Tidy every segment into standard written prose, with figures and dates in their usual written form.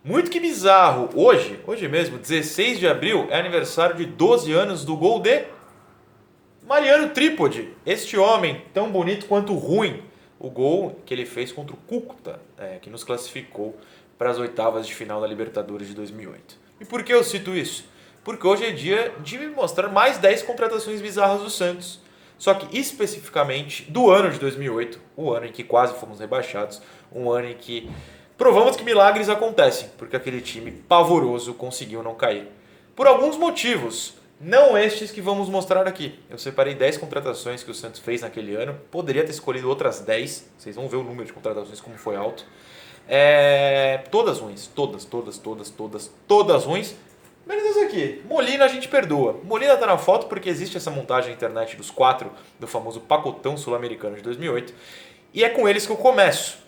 Muito que bizarro. Hoje mesmo, 16 de abril, é aniversário de 12 anos do gol de Mariano Trípode. Este homem, tão bonito quanto ruim. O gol que ele fez contra o Cúcuta, que nos classificou para as oitavas de final da Libertadores de 2008. E por que eu cito isso? Porque hoje é dia de me mostrar mais 10 contratações bizarras do Santos. Só que especificamente do ano de 2008, o ano em que quase fomos rebaixados, um ano em que provamos que milagres acontecem, porque aquele time pavoroso conseguiu não cair. Por alguns motivos, não estes que vamos mostrar aqui. Eu separei 10 contratações que o Santos fez naquele ano, poderia ter escolhido outras 10, vocês vão ver o número de contratações como foi alto. Todas ruins, todas ruins. Menos essa aqui. Molina a gente perdoa. Molina tá na foto porque existe essa montagem na internet dos 4 do famoso pacotão sul-americano de 2008. E é com eles que eu começo.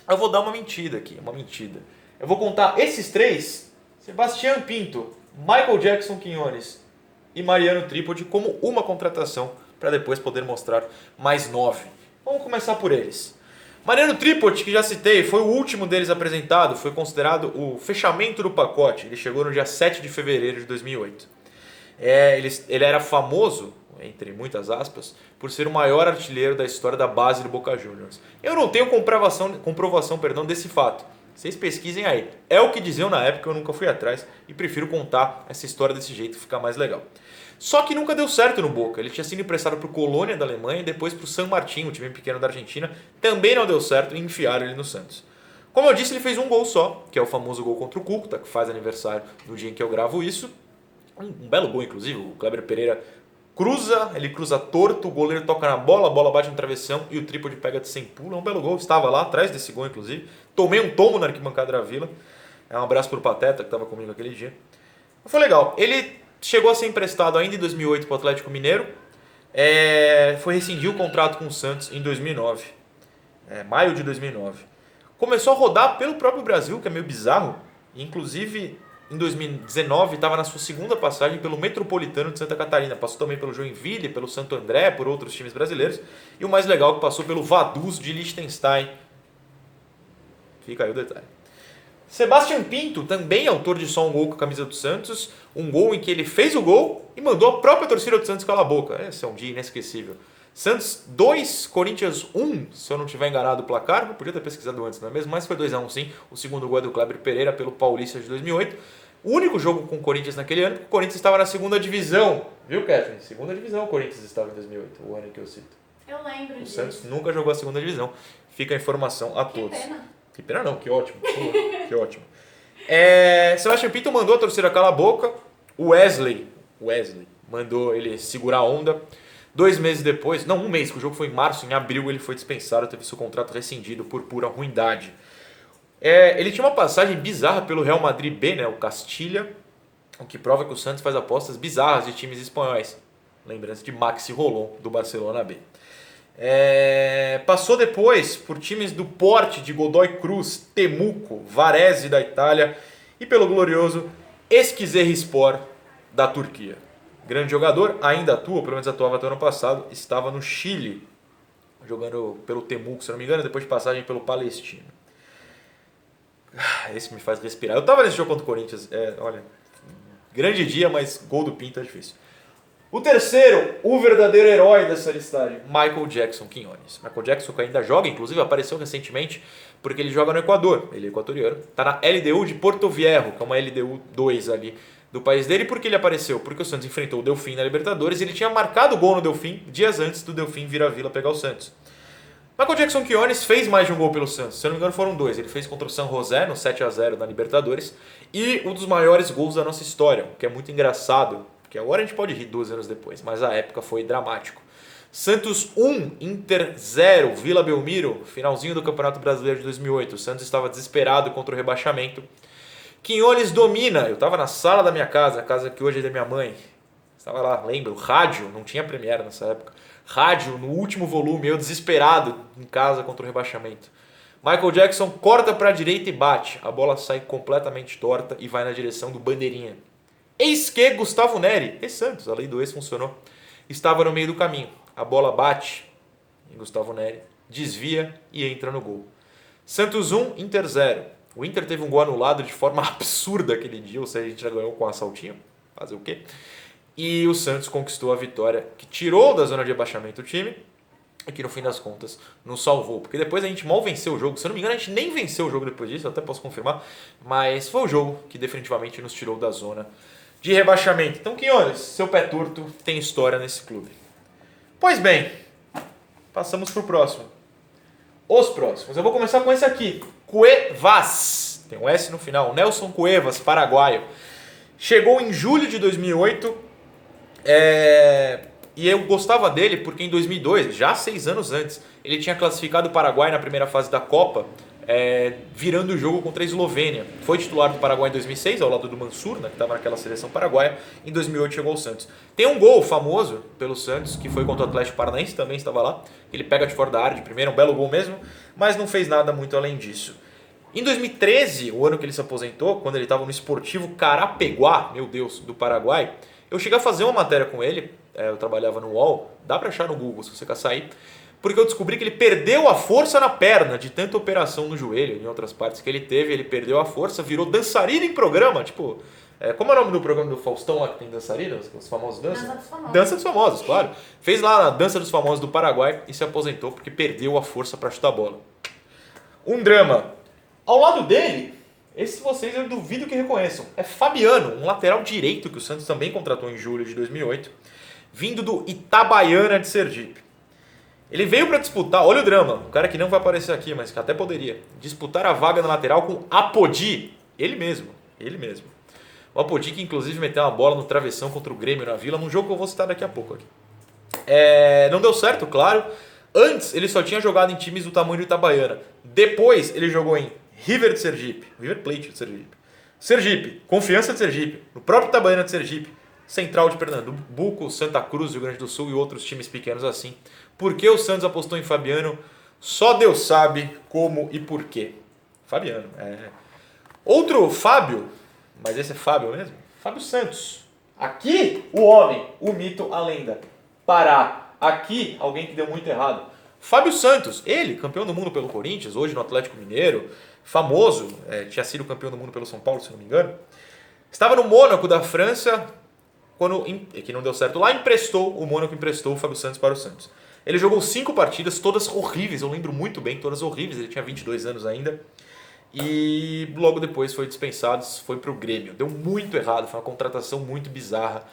Eu vou dar uma mentira aqui, uma mentira. Eu vou contar esses 3, Sebastião Pinto, Michael Jackson Quinones e Mariano Trípode, como uma contratação, para depois poder mostrar mais 9. Vamos começar por eles. Mariano Trípode, que já citei, foi o último deles apresentado, foi considerado o fechamento do pacote. Ele chegou no dia 7 de fevereiro de 2008. Ele era famoso, entre muitas aspas, por ser o maior artilheiro da história da base do Boca Juniors. Eu não tenho comprovação desse fato. Vocês pesquisem aí. É o que diziam na época, eu nunca fui atrás e prefiro contar essa história desse jeito, fica mais legal. Só que nunca deu certo no Boca. Ele tinha sido emprestado para o Colônia da Alemanha e depois para o San Martín, um time pequeno da Argentina. Também não deu certo e enfiaram ele no Santos. Como eu disse, ele fez um gol só, que é o famoso gol contra o Cúcuta, que faz aniversário no dia em que eu gravo isso. Um belo gol, inclusive. O Kleber Pereira ele cruza torto, o goleiro toca na bola, a bola bate no travessão e o Trípode pega de sem pulo. É um belo gol, estava lá atrás desse gol, inclusive. Tomei um tombo na arquibancada da Vila. Um abraço pro Pateta, que estava comigo aquele dia. Foi legal. Ele chegou a ser emprestado ainda em 2008 para o Atlético Mineiro. Foi rescindir o contrato com o Santos em 2009. Maio de 2009. Começou a rodar pelo próprio Brasil, que é meio bizarro. Inclusive, em 2019, estava na sua segunda passagem pelo Metropolitano de Santa Catarina. Passou também pelo Joinville, pelo Santo André, por outros times brasileiros. E o mais legal, que passou pelo Vaduz de Liechtenstein. Fica aí o detalhe. Sebastião Pinto, também autor de só um gol com a camisa do Santos, um gol em que ele fez o gol e mandou a própria torcida do Santos calar a boca. Esse é um dia inesquecível. Santos 2, Corinthians 1, se eu não tiver enganado o placar, eu podia ter pesquisado antes, não é mesmo? Mas foi 2-1 sim, o segundo gol é do Kleber Pereira pelo Paulista de 2008. O único jogo com o Corinthians naquele ano, porque o Corinthians estava na segunda divisão. Viu, Catherine? Segunda divisão o Corinthians estava em 2008, o ano em que eu cito. Eu lembro disso. O Santos nunca jogou a segunda divisão. Fica a informação a todos. Que pena. Que pena não, que ótimo. Que ótimo. Sebastião Pinto mandou a torcida calar a boca. O Wesley mandou ele segurar a onda. 2 meses depois, não, 1 mês, que o jogo foi em março, em abril ele foi dispensado, teve seu contrato rescindido por pura ruindade. Ele tinha uma passagem bizarra pelo Real Madrid B, o Castilha, o que prova que o Santos faz apostas bizarras de times espanhóis. Lembrança de Maxi Rolón, do Barcelona B. Passou depois por times do porte de Godoy Cruz, Temuco, Varese da Itália e pelo glorioso Eskişehirspor da Turquia. Grande jogador, ainda atua, pelo menos atuava até o ano passado, estava no Chile, jogando pelo Temuco, se não me engano, depois de passagem pelo Palestino. Esse me faz respirar. Eu estava nesse jogo contra o Corinthians, olha, grande dia, mas gol do Pinto é difícil. O terceiro, o verdadeiro herói dessa listagem, Michael Jackson Quinones. Michael Jackson que ainda joga, inclusive apareceu recentemente, porque ele joga no Equador, ele é equatoriano. Está na LDU de Porto Viejo, que é uma LDU 2 ali do país dele. Por que ele apareceu? Porque o Santos enfrentou o Delfim na Libertadores e ele tinha marcado o gol no Delfim dias antes do Delfim vir à Vila pegar o Santos. Michael Jackson Quinones fez mais de um gol pelo Santos, se eu não me engano foram 2. Ele fez contra o San José no 7-0 na Libertadores e um dos maiores gols da nossa história, o que é muito engraçado. Porque agora a gente pode rir 2 anos depois, mas a época foi dramático. Santos 1, Inter 0, Vila Belmiro, finalzinho do Campeonato Brasileiro de 2008. O Santos estava desesperado contra o rebaixamento. Quinones domina. Eu estava na sala da minha casa, a casa que hoje é da minha mãe. Estava lá, lembro, rádio, não tinha Premiere nessa época. Rádio no último volume, eu desesperado em casa contra o rebaixamento. Michael Jackson corta para a direita e bate. A bola sai completamente torta e vai na direção do bandeirinha. Eis que Gustavo Neri, Santos, a lei do ex funcionou, estava no meio do caminho. A bola bate em Gustavo Neri, desvia e entra no gol. Santos 1, Inter 0. O Inter teve um gol anulado de forma absurda aquele dia, ou seja, a gente já ganhou com um assaltinho, fazer o quê? E o Santos conquistou a vitória que tirou da zona de rebaixamento o time e que no fim das contas nos salvou. Porque depois a gente mal venceu o jogo, se eu não me engano a gente nem venceu o jogo depois disso, eu até posso confirmar, mas foi o jogo que definitivamente nos tirou da zona de rebaixamento. Então, Quinones, seu pé torto tem história nesse clube. Pois bem, passamos para o próximo. Os próximos. Eu vou começar com esse aqui. Cuevas. Tem um S no final. Nelson Cuevas, paraguaio. Chegou em julho de 2008. E eu gostava dele porque em 2002, já 6 anos antes, ele tinha classificado o Paraguai na primeira fase da Copa, virando o jogo contra a Eslovênia. Foi titular do Paraguai em 2006, ao lado do Mansur, né, que estava naquela seleção paraguaia. Em 2008 chegou ao Santos. Tem um gol famoso pelo Santos, que foi contra o Atlético Paranaense, também estava lá. Ele pega de fora da área de primeira, um belo gol mesmo, mas não fez nada muito além disso. Em 2013, o ano que ele se aposentou, quando ele estava no Esportivo Carapeguá, meu Deus, do Paraguai, eu cheguei a fazer uma matéria com ele, eu trabalhava no UOL, dá pra achar no Google se você quer sair, porque eu descobri que ele perdeu a força na perna de tanta operação no joelho, em outras partes que ele teve, ele perdeu a força, virou dançarino em programa, tipo, como é o nome do programa do Faustão lá que tem dançarinos, os famosos dançam? Dança dos Famosos. Dança dos Famosos, claro. Fez lá a Dança dos Famosos do Paraguai e se aposentou porque perdeu a força pra chutar a bola. Um drama. Ao lado dele, esse vocês eu duvido que reconheçam, é Fabiano, um lateral direito que o Santos também contratou em julho de 2008, vindo do Itabaiana de Sergipe. Ele veio para disputar, olha o drama, um cara que não vai aparecer aqui, mas que até poderia, disputar a vaga na lateral com Apodi, ele mesmo. O Apodi que inclusive meteu uma bola no travessão contra o Grêmio na Vila, num jogo que eu vou citar daqui a pouco aqui. Não deu certo, claro. Antes ele só tinha jogado em times do tamanho do Itabaiana. Depois ele jogou em River de Sergipe, River Plate de Sergipe, Confiança de Sergipe, no próprio Itabaiana de Sergipe, Central de Pernambuco, Santa Cruz, Rio Grande do Sul e outros times pequenos assim. Por que o Santos apostou em Fabiano? Só Deus sabe como e por quê. Fabiano, Outro Fábio, mas esse é Fábio mesmo? Fábio Santos. Aqui o homem, o mito, a lenda. Pará. Aqui alguém que deu muito errado. Fábio Santos, ele, campeão do mundo pelo Corinthians, hoje no Atlético Mineiro, famoso, tinha sido campeão do mundo pelo São Paulo, se não me engano. Estava no Mônaco da França, que não deu certo lá, o Mônaco emprestou o Fábio Santos para o Santos. Ele jogou 5 partidas, todas horríveis, eu lembro muito bem, todas horríveis, ele tinha 22 anos ainda. E logo depois foi dispensado, foi para o Grêmio. Deu muito errado, foi uma contratação muito bizarra.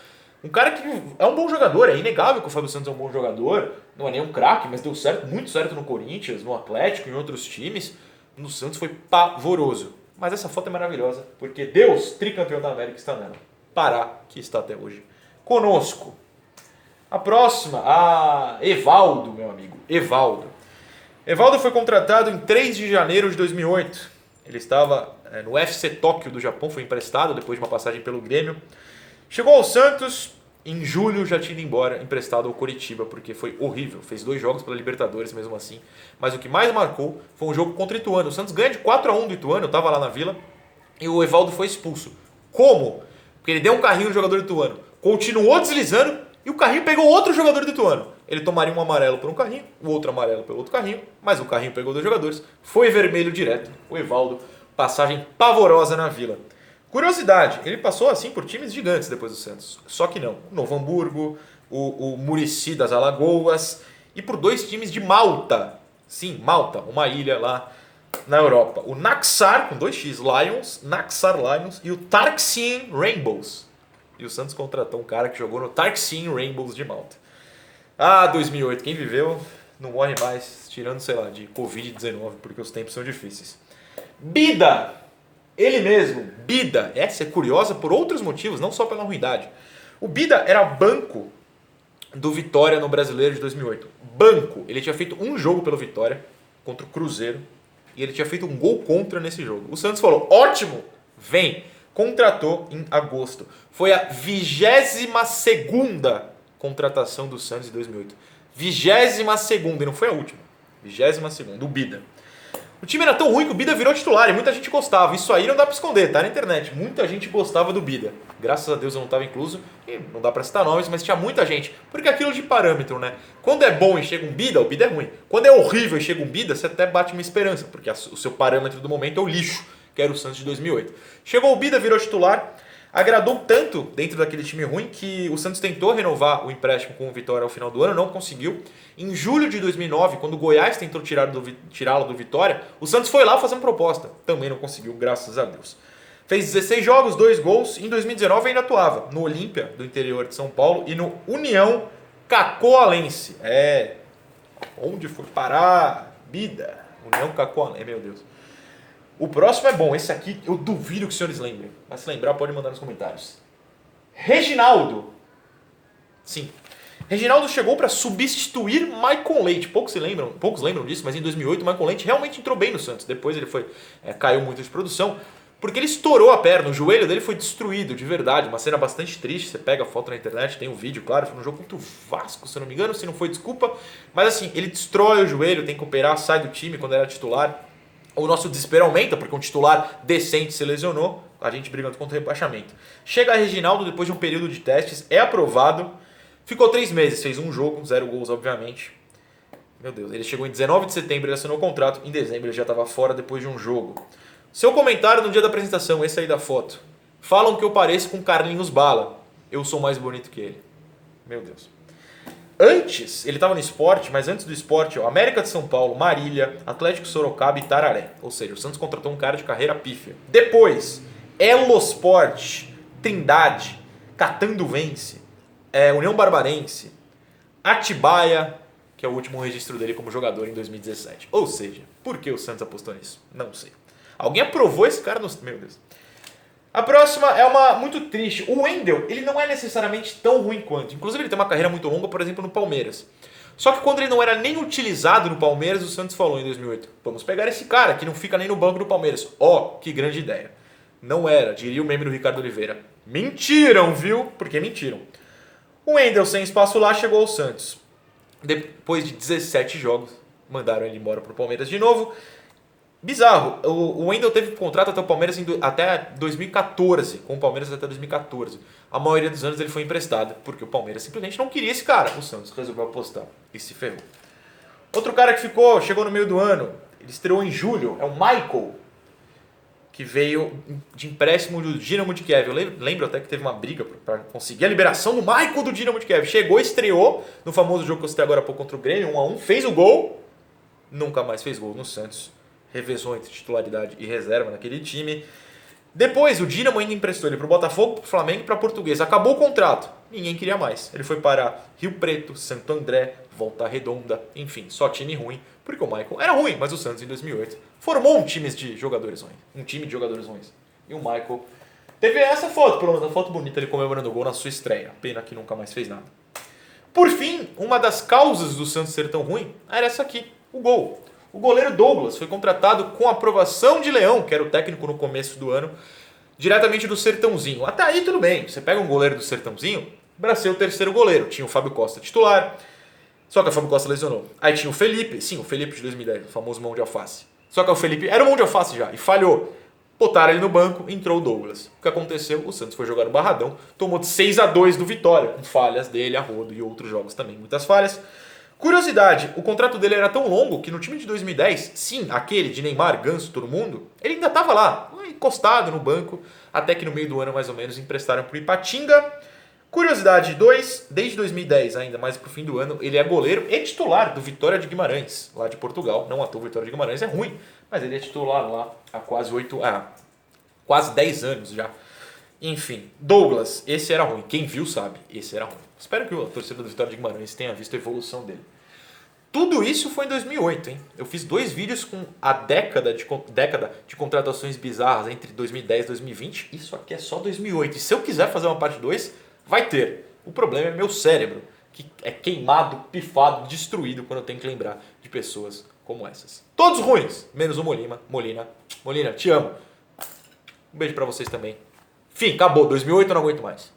Um cara que é um bom jogador, é inegável que o Fábio Santos é um bom jogador, não é nem um craque, mas deu certo, muito certo no Corinthians, no Atlético, em outros times. No Santos foi pavoroso. Mas essa foto é maravilhosa, porque Deus, tricampeão da América, está nela. Pará, que está até hoje conosco. A próxima, Evaldo, meu amigo, Evaldo. Evaldo foi contratado em 3 de janeiro de 2008. Ele estava no FC Tóquio do Japão, foi emprestado depois de uma passagem pelo Grêmio. Chegou ao Santos, em julho já tinha ido embora, emprestado ao Coritiba, porque foi horrível. Fez 2 jogos pela Libertadores mesmo assim. Mas o que mais marcou foi um jogo contra o Ituano. O Santos ganha de 4-1 do Ituano, eu estava lá na Vila, e o Evaldo foi expulso. Como? Porque ele deu um carrinho no jogador do Ituano, continuou deslizando e o carrinho pegou outro jogador do Ituano. Ele tomaria um amarelo por um carrinho, o outro amarelo pelo outro carrinho, mas o carrinho pegou 2 jogadores, foi vermelho direto. O Evaldo, passagem pavorosa na Vila. Curiosidade, ele passou assim por times gigantes depois do Santos. Só que não. O Novo Hamburgo, o Muricy das Alagoas e por 2 times de Malta. Sim, Malta, uma ilha lá na Europa. O Naxar, com 2x, Lions, Naxar Lions e o Tarxien Rainbows. E o Santos contratou um cara que jogou no Tarxien Rainbows de Malta. 2008, quem viveu não morre mais, tirando, sei lá, de Covid-19, porque os tempos são difíceis. Bida! Ele mesmo, Bida, essa é curiosa por outros motivos, não só pela ruindade. O Bida era banco do Vitória no Brasileiro de 2008. Banco, ele tinha feito um jogo pelo Vitória contra o Cruzeiro e ele tinha feito um gol contra nesse jogo. O Santos falou, ótimo, vem. Contratou em agosto. Foi a 22ª contratação do Santos em 2008. 22ª, e não foi a última. 22ª, o Bida. O time era tão ruim que o Bida virou titular e muita gente gostava. Isso aí não dá pra esconder, tá na internet. Muita gente gostava do Bida. Graças a Deus eu não estava incluso. E não dá pra citar nomes, mas tinha muita gente. Porque é aquilo de parâmetro, né? Quando é bom e chega um Bida, o Bida é ruim. Quando é horrível e chega um Bida, você até bate uma esperança. Porque o seu parâmetro do momento é o lixo. que era o Santos de 2008. Chegou o Bida, virou titular, agradou tanto dentro daquele time ruim que o Santos tentou renovar o empréstimo com o Vitória ao final do ano, não conseguiu. Em julho de 2009, quando o Goiás tentou tirá-lo do Vitória, o Santos foi lá fazer uma proposta. Também não conseguiu, graças a Deus. Fez 16 jogos, 2 gols. Em 2019 ainda atuava no Olímpia, do interior de São Paulo, e no União Cacoalense. Onde foi parar? Bida. União Cacoalense, meu Deus. O próximo é bom, esse aqui eu duvido que os senhores lembrem. Mas se lembrar, pode mandar nos comentários. Reginaldo. Sim. Reginaldo chegou para substituir Maicon Leite. Poucos lembram disso, mas em 2008 o Maicon Leite realmente entrou bem no Santos. Depois ele caiu muito de produção, porque ele estourou a perna, o joelho dele foi destruído, de verdade. Uma cena bastante triste, você pega a foto na internet, tem um vídeo, claro, foi um jogo contra o Vasco, se eu não me engano, se não foi, desculpa. Mas assim, ele destrói o joelho, tem que operar, sai do time quando era titular. O nosso desespero aumenta, porque um titular decente se lesionou, a gente brigando contra o rebaixamento. Chega a Reginaldo depois de um período de testes, é aprovado, ficou 3 meses, fez um jogo, 0 gols obviamente. Meu Deus, ele chegou em 19 de setembro, ele assinou o contrato, em dezembro ele já estava fora depois de um jogo. Seu comentário no dia da apresentação, esse aí da foto. Falam que eu pareço com Carlinhos Bala, eu sou mais bonito que ele. Meu Deus. Antes, ele estava no esporte, mas antes do esporte, América de São Paulo, Marília, Atlético Sorocaba e Tararé. Ou seja, o Santos contratou um cara de carreira pífia. Depois, Elosport, Trindade, Catanduvense, União Barbarense, Atibaia, que é o último registro dele como jogador em 2017. Ou seja, por que o Santos apostou nisso? Não sei. Alguém aprovou esse cara no... Meu Deus. A próxima é uma muito triste. O Wendel, ele não é necessariamente tão ruim quanto. Inclusive, ele tem uma carreira muito longa, por exemplo, no Palmeiras. Só que quando ele não era nem utilizado no Palmeiras, o Santos falou em 2008, vamos pegar esse cara que não fica nem no banco do Palmeiras. Que grande ideia. Não era, diria o meme do Ricardo Oliveira. Mentiram, viu? Porque mentiram. O Wendel, sem espaço lá, chegou ao Santos. Depois de 17 jogos, mandaram ele embora pro Palmeiras de novo. Bizarro, o Wendel teve contrato até o Palmeiras até 2014, com o Palmeiras até 2014. A maioria dos anos ele foi emprestado, porque o Palmeiras simplesmente não queria esse cara. O Santos resolveu apostar e se ferrou. Outro cara que chegou no meio do ano, ele estreou em julho, é o Michael, que veio de empréstimo do Dinamo de Kiev. Eu lembro até que teve uma briga para conseguir a liberação do Michael do Dinamo de Kiev. Chegou, estreou no famoso jogo que eu citei agora há pouco contra o Grêmio, 1-1, fez o gol, nunca mais fez gol no Santos. Revezou entre titularidade e reserva naquele time. Depois, o Dinamo ainda emprestou ele para o Botafogo, para o Flamengo e para a Portuguesa. Acabou o contrato. Ninguém queria mais. Ele foi para Rio Preto, Santo André, Volta Redonda, enfim, só time ruim. Porque o Michael era ruim, mas o Santos, em 2008, formou um time de jogadores ruins. E o Michael teve essa foto, pelo menos, uma foto bonita, ele comemorando o gol na sua estreia. Pena que nunca mais fez nada. Por fim, uma das causas do Santos ser tão ruim era essa aqui, o gol. O goleiro Douglas foi contratado com aprovação de Leão, que era o técnico no começo do ano, diretamente do Sertãozinho. Até aí tudo bem, você pega um goleiro do Sertãozinho para ser o terceiro goleiro. Tinha o Fábio Costa titular, só que o Fábio Costa lesionou. Aí tinha o Felipe, sim, o Felipe de 2010, o famoso mão de alface. Só que o Felipe era o mão de alface já e falhou. Botaram ele no banco, entrou o Douglas. O que aconteceu? O Santos foi jogar no Barradão, tomou de 6-2 do Vitória, com falhas dele, a rodo e outros jogos também, muitas falhas. Curiosidade, o contrato dele era tão longo que no time de 2010, sim, aquele de Neymar, Ganso, todo mundo, ele ainda estava lá, encostado no banco, até que no meio do ano, mais ou menos, emprestaram para o Ipatinga. Curiosidade 2, desde 2010 ainda, mais pro fim do ano, ele é goleiro e titular do Vitória de Guimarães, lá de Portugal. Não à toa, o Vitória de Guimarães é ruim, mas ele é titular lá há quase 10 anos já. Enfim, Douglas, esse era ruim. Quem viu sabe, esse era ruim. Espero que a torcida do Vitória de Guimarães tenha visto a evolução dele. Tudo isso foi em 2008, hein? Eu fiz 2 vídeos com a década de contratações bizarras entre 2010 e 2020. Isso aqui é só 2008. E se eu quiser fazer uma parte 2, vai ter. O problema é meu cérebro, que é queimado, pifado, destruído quando eu tenho que lembrar de pessoas como essas. Todos ruins, menos o Molina. Molina, te amo. Um beijo pra vocês também. Fim, acabou. 2008 eu não aguento mais.